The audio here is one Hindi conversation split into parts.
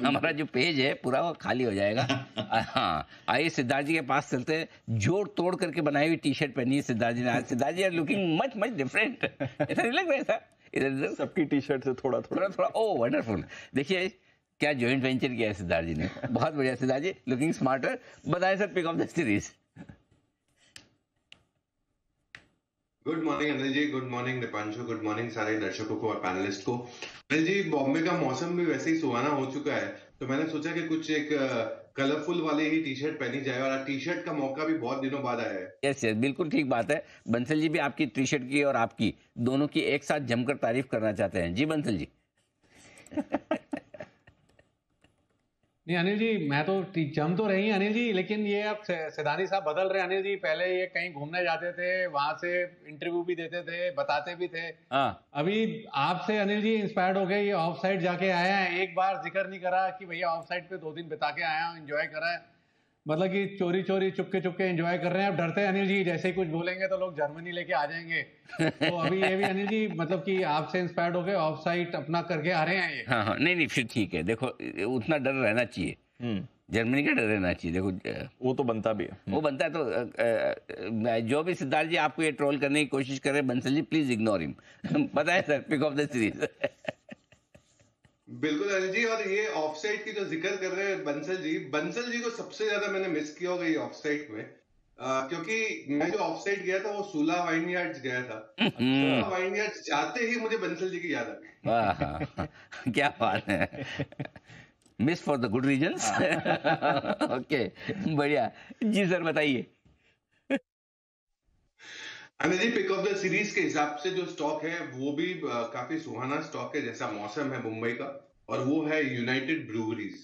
हमारा जो पेज है पूरा वो खाली हो जाएगा। हाँ, आइए सिद्धार्थ जी के पास चलते हैं। जोड़ तोड़ करके बनाई हुई टी शर्ट पहनी है सिद्धार्थ जी ने आज। Siddharth ji are looking much much different. ऐसा नहीं लग रहा था इधर सबकी टी शर्ट से थोड़ा थोड़ा थोड़ा थोड़ा। ओ वंडरफुल। देखिए क्या जॉइंट वेंचर किया है सिद्धार्थ जी ने, बहुत बढ़िया। Siddharth ji looking smarter. बताएं sir pick of the series. Good morning Anil ji, good morning Deepanshu, good morning सारे दर्शकों को और पैनलिस्ट को। अनिल जी, बॉम्बे का मौसम भी वैसे ही सुहाना हो चुका है, तो मैंने सोचा कि कुछ एक कलरफुल वाली ही टी शर्ट पहनी जाए, और टी शर्ट का मौका भी बहुत दिनों बाद आया है। यस यस, बिल्कुल ठीक बात है। बंसल जी भी आपकी टी शर्ट की और आपकी दोनों की एक साथ जमकर तारीफ करना चाहते हैं। जी बंसल जी। नहीं अनिल जी, मैं तो जम तो रही अनिल जी, लेकिन ये अब सिदानी साहब बदल रहे अनिल जी। पहले ये कहीं घूमने जाते थे, वहां से इंटरव्यू भी देते थे, बताते भी थे। हाँ, अभी आपसे अनिल जी इंस्पायर्ड हो गए, ये ऑफ साइड जाके आए हैं। एक बार जिक्र नहीं करा कि भैया ऑफ साइड पे 2 दिन बिता के आया हूँ, एंजॉय करा है। मतलब कि चोरी चोरी चुपके चुपके एंजॉय कर रहे हैं। अब डरते हैं अनिल जी, जैसे ही कुछ बोलेंगे तो लोग जर्मनी लेके आ जाएंगे। तो अभी ये भी अनिल जी मतलब कि आपसे इंस्पायर्ड हो गए, ऑफ साइड अपना करके आ रहे हैं ये। हाँ हाँ, नहीं नहीं, फिर ठीक है। देखो उतना डर रहना चाहिए, जर्मनी का डर रहना चाहिए। देखो वो तो बनता भी है। वो बनता है। तो जो भी सिद्धार्थ जी आपको ये ट्रोल करने की कोशिश कर रहे हैं, Bansal ji please ignore him. बताएं sir pick of the series. बिल्कुल अनिल जी, और ये ऑफसाइड की जो जिक्र कर रहे हैं बंसल जी को सबसे ज्यादा मैंने मिस किया होगा ये ऑफसाइड में, क्योंकि मैं जो ऑफसाइड गया था वो सूला वाइनयार्ड्स गया था। सूला वाइनयार्ड्स जाते ही मुझे बंसल जी की याद आ गई। वाह, क्या बात है। Miss for the good reasons. Okay, बढ़िया। जी सर बताइए। Anil ji, pick of the series के हिसाब से जो स्टॉक है वो भी काफी सुहाना स्टॉक है, जैसा मौसम है मुंबई का, और वो है यूनाइटेड ब्रूवरीज।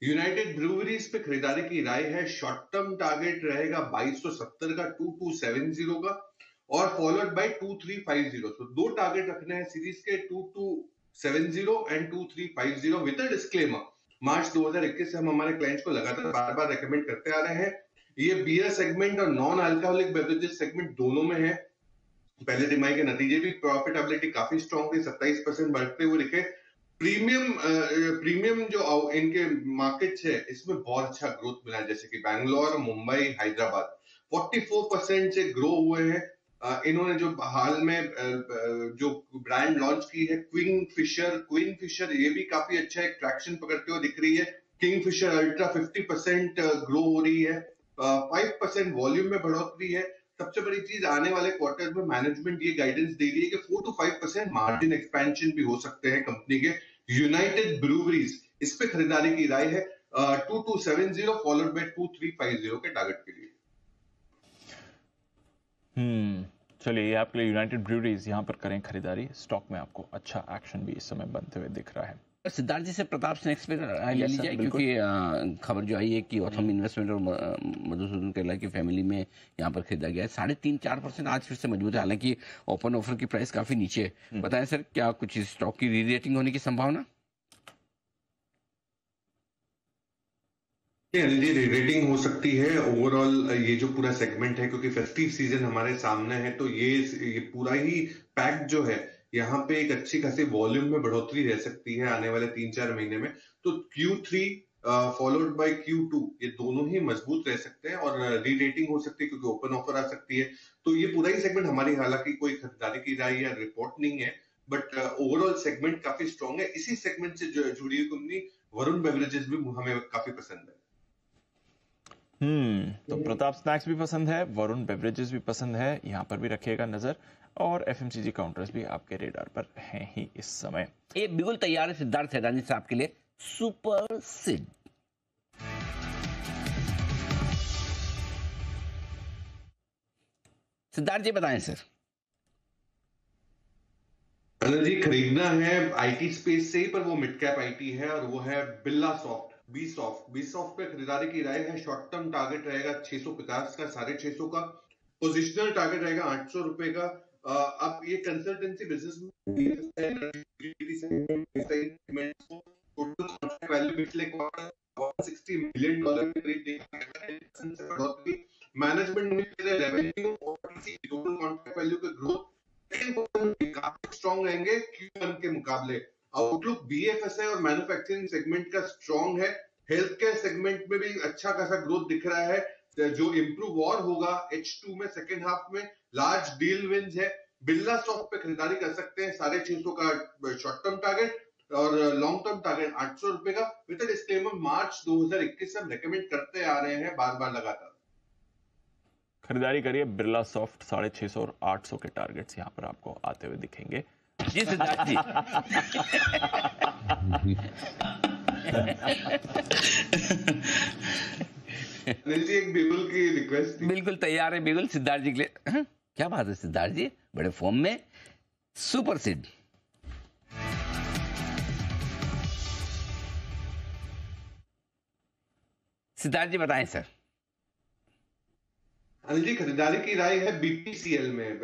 यूनाइटेड ब्रूवरीज पे खरीदारी की राय है। शॉर्ट टर्म टारगेट रहेगा 2270 का, 2270 का, और फॉलोड बाय 2350। तो 2 टारगेट रखने हैं सीरीज के, 2270 एंड 2350 विद अ डिस्क्लेमर। मार्च 2021 से हम हमारे क्लाइंट्स को लगातार बार बार रेकमेंड करते आ रहे हैं, ये बियर सेगमेंट और नॉन अल्कोहलिक बेवरेजेस सेगमेंट दोनों में है। पहले तिमाही के नतीजे भी, प्रॉफिटेबिलिटी काफी स्ट्रॉन्ग थी, 27% बढ़ते हुए दिखे। प्रीमियम जो इनके मार्केट्स है इसमें बहुत अच्छा ग्रोथ मिला है, जैसे कि बैंगलोर, मुंबई, हैदराबाद 44% से ग्रो हुए हैं। इन्होंने जो हाल में जो ब्रांड लॉन्च की है क्वीन फिशर, ये भी काफी अच्छा एक ट्रैक्शन पकड़ते हुए दिख रही है। किंगफिशर अल्ट्रा 50% ग्रो हो रही है, 5% वॉल्यूम में बढ़ोतरी है। सबसे बड़ी चीज, आने वाले क्वार्टर में मैनेजमेंट ये गाइडेंस दे रही है कि 4 to 5% मार्जिन एक्सपेंशन भी हो सकते हैं कंपनी के। यूनाइटेड ब्रूवरीज, इस पे खरीदारी की राय है 2270 फॉलोड बाय 2350 के टारगेट के लिए। चलिए, ये आपके लिए यूनाइटेड ब्रूवरीज, यहाँ पर करें खरीदारी। स्टॉक में आपको अच्छा एक्शन भी इस समय बनते हुए दिख रहा है। सिद्धार्थ जी से प्रताप स्नैक्स पे ले ली जाए, बिल्कुल। क्योंकि खबर जो आई है कि ऑथम इन्वेस्टमेंट और मधुसूदन केरला की फैमिली में यहाँ पर खरीदा गया है। 3.5-4% आज फिर से मजबूत है, हालांकि ओपन ऑफर की प्राइस काफी नीचे है। बताएं सर, क्या कुछ इस स्टॉक की री रेटिंग होने की संभावना? रेटिंग हो सकती है ओवरऑल, ये जो पूरा सेगमेंट है, क्योंकि फेस्टिव सीजन हमारे सामने है, तो ये पूरा ही पैक जो है, यहाँ पे एक अच्छी खासी वॉल्यूम में बढ़ोतरी रह सकती है आने वाले 3-4 महीने में। तो Q3 फॉलोड बाय Q2 ये दोनों ही मजबूत रह सकते हैं, और री रेटिंग हो सकती है क्योंकि ओपन ऑफर आ सकती है। तो ये पूरा ही सेगमेंट हमारी, हालांकि कोई खरीदारी की राय या रिपोर्ट नहीं है, बट ओवरऑल सेगमेंट काफी स्ट्रॉन्ग है। इसी सेगमेंट से जुड़ी हुई कंपनी वरुण बेवरेजेस भी हमें काफी पसंद है। तो प्रताप स्नैक्स भी पसंद है, वरुण बेवरेजेस भी पसंद है, यहाँ पर भी रखिएगा नजर। और एफएमसीजी काउंटर्स भी आपके रेडार पर हैं ही इस समय। ये बिल्कुल तैयार है सिद्धार्थ सैदानी साहब के लिए सुपर सिड। सिद्धार्थ जी बताएं सर। अनिल जी, खरीदना है आईटी स्पेस से ही, पर वो मिड कैप आईटी है, और वो है बिल्ला सॉफ्ट, बी सॉफ्ट पे खरीदारी की राय है। शॉर्ट टर्म टारगेट रहेगा 650 का, 650 का। पोजिशनल टारगेट रहेगा 800 रुपए का। अब ये कंसल्टेंसी बिजनेस वैल्यू पिछले क्वार्टर $160 मिलियन के करीब देखा। मैनेजमेंट ने रेवेन्यू और टोटल कॉन्ट्रैक्ट वैल्यू के ग्रोथ काफी स्ट्रॉन्ग रहेंगे Q1 के मुकाबले। आउटलुक BFSI और मैन्युफैक्चरिंग सेगमेंट का स्ट्रॉन्ग है। हेल्थ केयर सेगमेंट में भी अच्छा खासा ग्रोथ दिख रहा है, जो इंप्रूव और होगा H2 में, सेकेंड हाफ में। लार्ज डील विंस है। बिरला सॉफ्ट पे खरीदारी कर सकते हैं, 650 का शॉर्ट टर्म टारगेट और लॉन्ग टर्म टारगेट 800 रुपए का। विद डिस्क्लेमर, मार्च 2021 से हम रेकमेंड करते आ रहे हैं बार बार लगातार। खरीदारी करिए। बिरला सॉफ्ट 650 और 800 के टारगेट्स यहाँ पर आपको आते हुए दिखेंगे। जी सिद्धार्थ जी। अनिल जी, एक बिगुल की रिक्वेस्ट थी। बिल्कुल तैयार है बिगुल सिद्धार्थ जी के लिए। हाँ, क्या बात है सिद्धार्थ जी, बड़े फॉर्म में। Super seed. सिद्धार्थ जी बताएं सर। अनिल जी, खरीदारी की राय है BPCL में,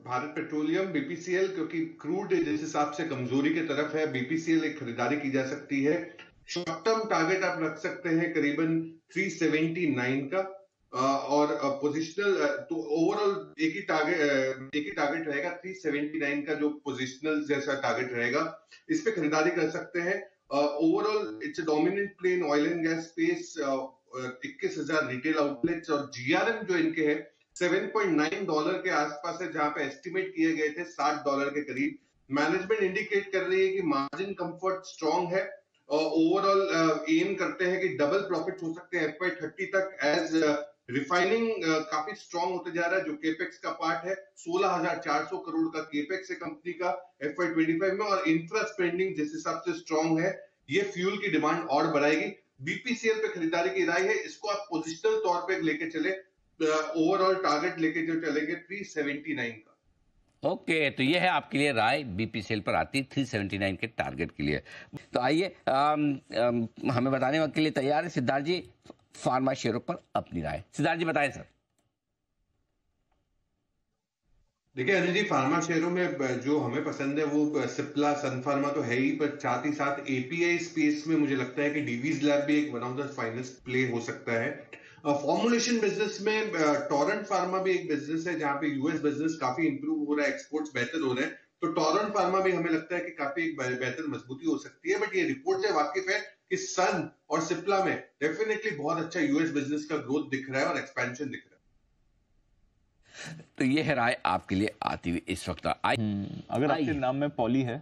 भारत पेट्रोलियम BPCL, क्योंकि क्रूड जिस हिसाब से कमजोरी की तरफ है, BPCL एक खरीदारी की जा सकती है। शॉर्ट टर्म टारगेट आप रख सकते हैं करीबन 379 का, और पोजिशनल तो ओवरऑल एक ही टारगेट रहेगा 379 का, जो पोजिशनल जैसा टारगेट रहेगा, इस पे खरीदारी कर सकते हैं। Overall it's a dominant play in oil and gas space. 21,000 retail outlets और GRM जो इनके है $7.9 के आसपास है, जहां पे एस्टिमेट किए गए थे $60 के करीब। मैनेजमेंट इंडिकेट कर रही है कि मार्जिन कंफर्ट स्ट्रॉन्ग है, और ओवरऑल एम करते हैं कि डबल प्रॉफिट हो सकते हैं FY30 तक, एज रिफाइनिंग काफी स्ट्रॉन्ग होते जा रहा है, जो केपेक्स का पार्ट है। 16,400 करोड़ का केपेक्स है कंपनी का FY25 में, और इंफ्रा स्पेंडिंग जिस हिसाब से स्ट्रॉन्ग है, ये फ्यूल की डिमांड और बढ़ाएगी। BPCL पे खरीदारी की राय है, इसको आप पोजिशनल तौर पे लेके चले, ओवरऑल टारगेट लेके जो चलेंगे 379 का। ओके, तो ये है आपके लिए राय, BPCL पर आती 379 के टारगेट के लिए। तो आइए हमें बताने के लिए तैयार है सिद्धार्थ जी फार्मा शेयरों पर अपनी राय। सिद्धार्थ जी बताएं सर। देखिए अनिल जी, फार्मा शेयरों में जो हमें पसंद है वो सिप्ला, सन फार्मा तो है ही, पर साथ ही साथ API स्पेस में मुझे लगता है कि डीवीज लैब भी एक one of the finest play हो सकता है। फॉर्मुलेशन बिजनेस में टोरेंट फार्मा भी एक बिजनेस है, जहां पे US बिजनेस काफी इंप्रूव हो रहा है, एक्सपोर्ट्स बेहतर हो रहे हैं, तो टोरेंट फार्मा भी हमें लगता है कि काफी एक बेहतर मजबूती हो सकती है। बट ये रिपोर्ट से वाकिफ है कि सन और सिप्ला में डेफिनेटली बहुत अच्छा US बिजनेस का ग्रोथ दिख रहा है और एक्सपेंशन दिख रहा है। तो ये है राय आपके लिए आती हुई इस वक्त। अगर आपके नाम में पॉली है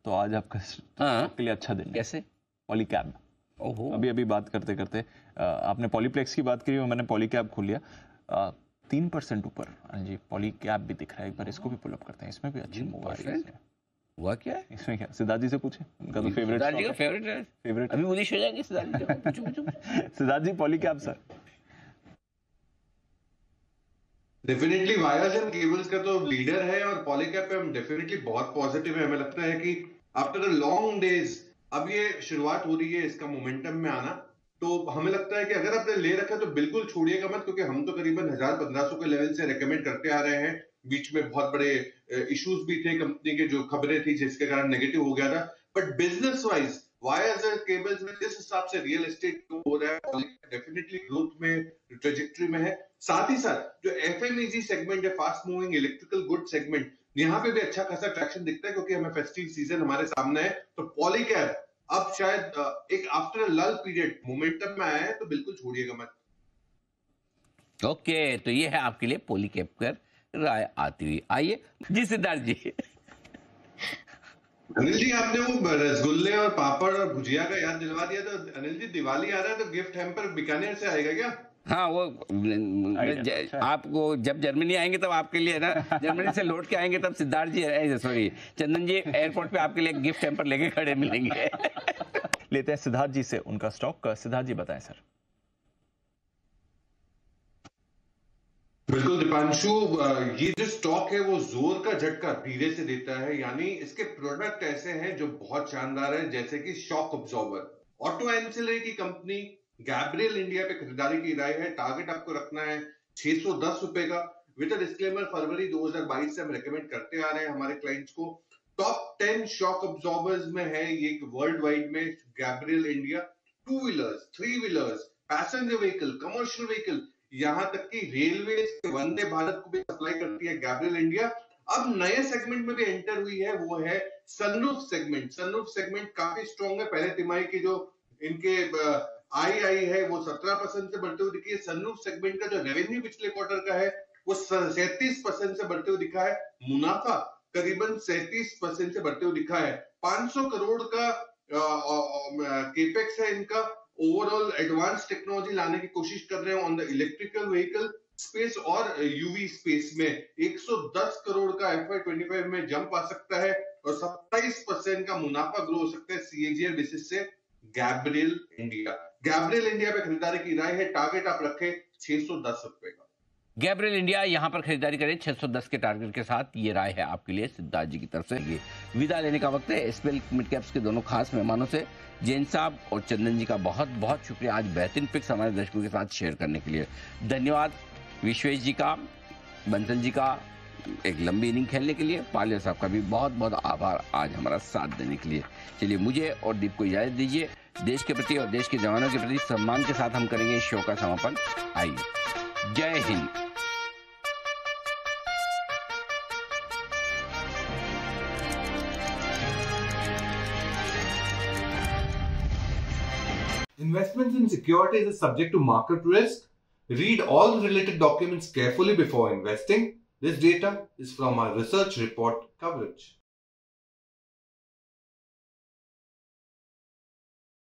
तो आज आपका आपके लिए अच्छा दिन है। कैसे? Poly cab. ओहो, अभी बात करते करते आपने पॉलीप्लेक्स की बात करी और मैंने पॉली कैब खोल लिया। 3% ऊपर जी पॉली कैब भी दिख रहा है। एक बार इसको भी पुल अप करते हैं, इसमें भी अच्छी मूव आ रही है। हुआ क्या है इसमें? क्या सिद्धार्थ जी से पूछे, उनका तो फेवरेट अभी बुलिश हो जाएंगे सिद्धार्थ जी। पूछो Siddharth ji Polycab sir. Definitely wires and cables का तो लीडर है, और पॉलीकैब पे हम डेफिनेटली बहुत पॉजिटिव है। हमें लगता है कि आफ्टर लॉन्ग डेज अब ये शुरुआत हो रही है इसका मोमेंटम में आना, तो हमें लगता है कि अगर आपने ले रखा है तो बिल्कुल छोड़िएगा मत, क्योंकि हम तो करीबन 1,000-1,500 के लेवल से रेकमेंड करते आ रहे हैं। बीच में बहुत बड़े इश्यूज भी थे कंपनी के, जो खबरें थी जिसके कारण नेगेटिव हो गया था। But business wise wires and cables में जिस हिसाब से रियल एस्टेट हो रहा है, डेफिनेटली ग्रोथ में, ट्रेजेक्टरी में है। साथ ही साथ जो FMEG सेगमेंट है, fast moving electrical good segment, यहाँ पे भी अच्छा खासा ट्रैक्शन दिखता है, क्योंकि हमें फेस्टिव सीजन हमारे सामने है। तो पॉलीकैब अब शायद एक आफ्टर लल पीरियड मोमेंटम में आया है, तो बिल्कुल छोड़िएगा मत। ओके, तो ये है आपके लिए पॉलीकैब पर राय आती हुई। आइए जी सिद्धार्थ जी। अनिल जी, आपने वो रसगुल्ले और पापड़ और भुजिया का याद दिलवा दिया। तो अनिल जी, दिवाली आ रहा है तो गिफ्ट हैम्पर बीकानेर से आएगा क्या? हाँ, वो आपको जब जर्मनी आएंगे तब आपके लिए ना, जर्मनी से लौट के आएंगे तब सिद्धार्थ जी, सॉरी चंदन जी, एयरपोर्ट पे आपके लिए गिफ्ट हैम्पर लेके खड़े मिलेंगे। लेते हैं सिद्धार्थ जी से उनका स्टॉक। सिद्धार्थ जी बताएं सर। बिल्कुल दीपांशु, ये जो स्टॉक है वो जोर का झटका धीरे से देता है, यानी इसके प्रोडक्ट ऐसे हैं जो बहुत शानदार है, जैसे कि शॉक अब्जॉर्बर। ऑटो एंसिलरी की कंपनी गैब्रियल इंडिया पे खरीदारी की राय है। टारगेट आपको रखना है 610 रुपए का। विद अ डिस्क्लेमर, फरवरी 2022 से हम रेकमेंड करते आ रहे हैं हमारे क्लाइंट्स को। टॉप 10 शॉक अब्जॉर्बर्स में है ये वर्ल्ड वाइड में Gabriel India. 2 wheelers, 3 wheelers, passenger vehicle, commercial vehicle, यहां तक कि रेलवे वंदे भारत को भी सप्लाई करती है गैब्रियल इंडिया। अब नए सेगमेंट में भी एंटर हुई है, वो है सनरूफ सेगमेंट। सनरूफ सेगमेंट काफी स्ट्रॉन्ग है। पहले तिमाही की जो इनके आई है वो 17% से बढ़ते हुए दिखी है। सनरूफ सेगमेंट का जो रेवेन्यू पिछले क्वार्टर का है वो 37% से बढ़ते हुए दिखा है। मुनाफा करीबन 37% से बढ़ते हुए दिखा है। 500 करोड़ का केपेक्स है इनका। ओवरऑल एडवांस टेक्नोलॉजी लाने की कोशिश कर रहे हैं on the electrical vehicle space और यूवी स्पेस में। 110 करोड़ का FY25 में जंप आ सकता है और 27% का मुनाफा ग्रो हो सकता है CAGR बेसिस से। गैब्रियल इंडिया पे खरीदारी की राय है। टारगेट आप रखें 610 रुपए का। गैब्रियल इंडिया यहां पर खरीदारी करें 610 के टारगेट के साथ। ये राय है आपके लिए सिद्धार्थ जी की तरफ से। ये विदा लेने का वक्त है। एसपीएल मिड कैप्स के दोनों खास मेहमानों से जैन साहब और चंदन जी का बहुत बहुत शुक्रिया आज बेहतरीन पिक्स हमारे दर्शकों के साथ शेयर करने के लिए। धन्यवाद विश्वेश जी का, बंसल जी का एक लंबी इनिंग खेलने के लिए, पालिया साहब का भी बहुत बहुत आभार आज हमारा साथ देने के लिए। चलिए मुझे और दीप को इजाजत दीजिए। देश के प्रति और देश के जवानों के प्रति सम्मान के साथ हम करेंगे इस शो का समापन। आइए, जय Hind. Investments in securities is subject to market risk. Read all the related documents carefully before investing. This data is from our research report coverage.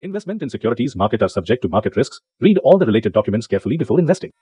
Investment in securities market are subject to market risks. Read all the related documents carefully before investing.